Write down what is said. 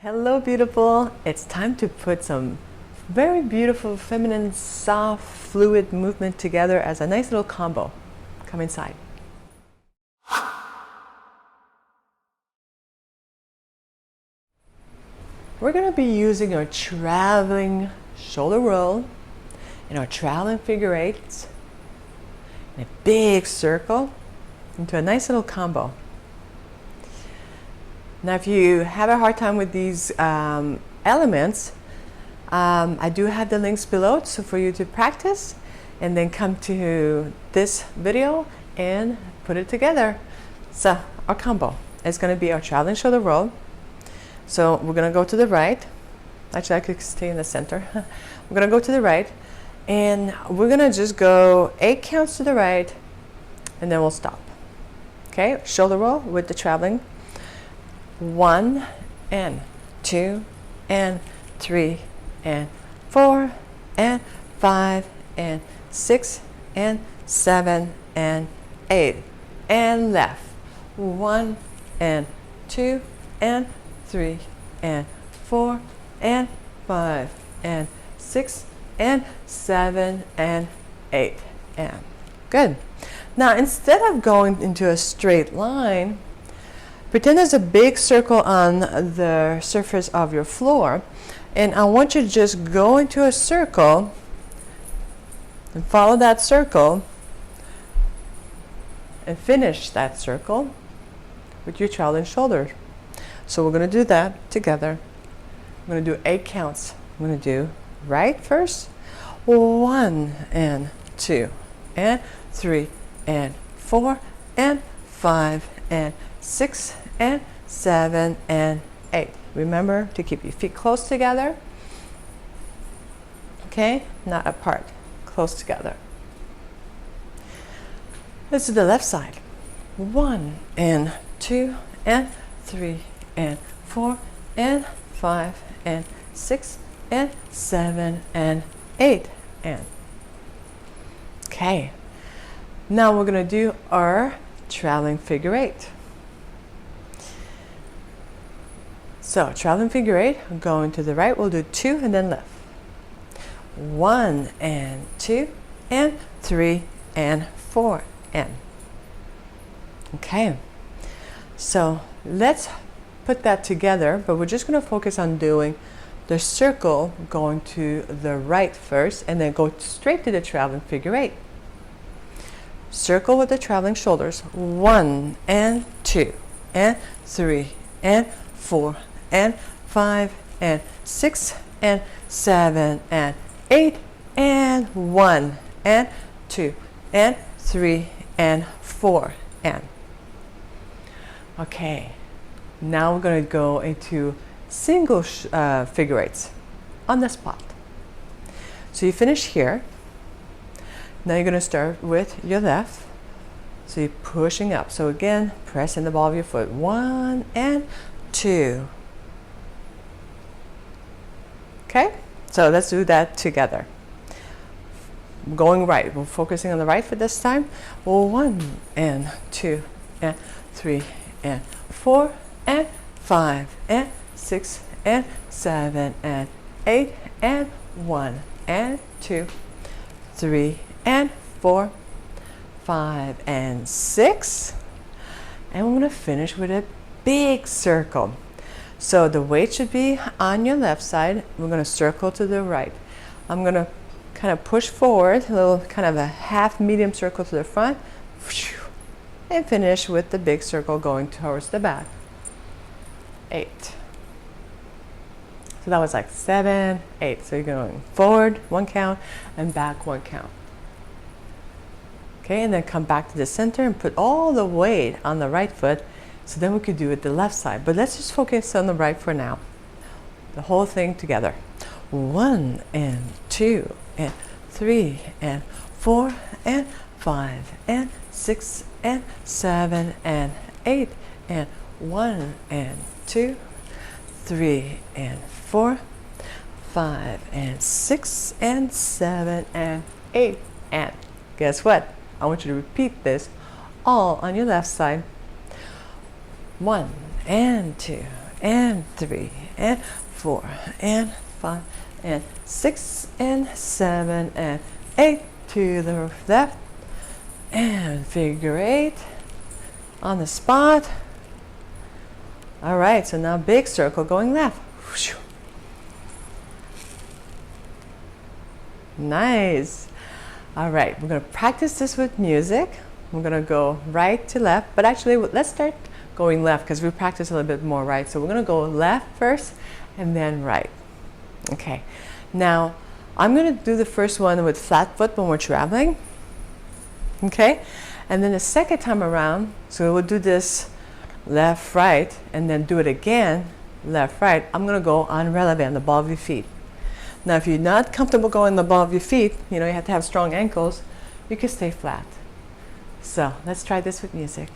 Hello, beautiful. It's time to put some very beautiful, feminine, soft, fluid movement together as a nice little combo. Come inside. We're going to be using our traveling shoulder roll and our traveling figure eights in a big circle into a nice little combo. Now, if you have a hard time with these elements, I do have the links below so for you to practice and then come to this video and put it together. So our combo is going to be our traveling shoulder roll. So we're going to go to the right. Actually, I could stay in the center. We're going to go to the right and we're going to just go 8 counts to the right and then we'll stop. Okay, shoulder roll with the traveling. 1 and 2 and 3 and 4 and 5 and 6 and 7 and 8 and left. 1 and 2 and 3 and 4 and 5 and 6 and 7 and 8 and good. Now instead of going into a straight line, pretend there's a big circle on the surface of your floor, and I want you to just go into a circle and follow that circle and finish that circle with your traveling shoulders. So we're going to do that together. I'm going to do 8 counts. I'm going to do right first. 1 and 2 and 3 and 4 and 5 and 6 and 7 and 8. Remember to keep your feet close together. Okay, not apart, close together. Let's do the left side. 1 and 2 and 3 and 4 and 5 and 6 and 7 and 8 and okay. Now we're going to do our traveling figure 8. So traveling figure 8, going to the right, we'll do 2 and then left. 1 and 2 and 3 and 4 and okay. So let's put that together, but we're just going to focus on doing the circle going to the right first and then go straight to the traveling figure 8. Circle with the traveling shoulders. 1 and 2 and 3 and 4 and 5 and 6 and 7 and 8 and 1 and 2 and 3 and 4 and okay. Now we're going to go into single figure eights on the spot. So you finish here. Now you're going to start with your left. So you're pushing up. So again, press in the ball of your foot. 1 and 2. Okay, so let's do that together. Going right. We're focusing on the right foot this time. 1 and 2 and 3 and 4 and 5 and 6 and 7 and 8 and 1 and 2 3 and 4 5 and 6 and we're going to finish with a big circle. So the weight should be on your left side. We're going to circle to the right. I'm going to kind of push forward, a little kind of a half medium circle to the front and finish with the big circle going towards the back. 8. So that was like 7, 8. So you're going forward 1 count and back 1 count. Okay, and then come back to the center and put all the weight on the right foot. So then we could do it the left side. But let's just focus on the right for now. The whole thing together. 1 and 2 and 3 and 4 and 5 and 6 and 7 and 8 and 1 and 2 3 and 4 5 and 6 and 7 and 8 and guess what? I want you to repeat this all on your left side. 1 and 2 and 3 and 4 and 5 and 6 and 7 and 8 to the left and figure 8 on the spot. All right, so now big circle going left. Nice. All right, we're going to practice this with music. We're going to go right to left, but actually let's start going left because we practice a little bit more right. So we're going to go left first and then right. Okay, now I'm going to do the first one with flat foot when we're traveling. Okay, and then the second time around, so we'll do this left, right, and then do it again, left, right. I'm going to go on releve, the ball of your feet. Now, if you're not comfortable going the ball of your feet, you know, you have to have strong ankles, you can stay flat. So let's try this with music.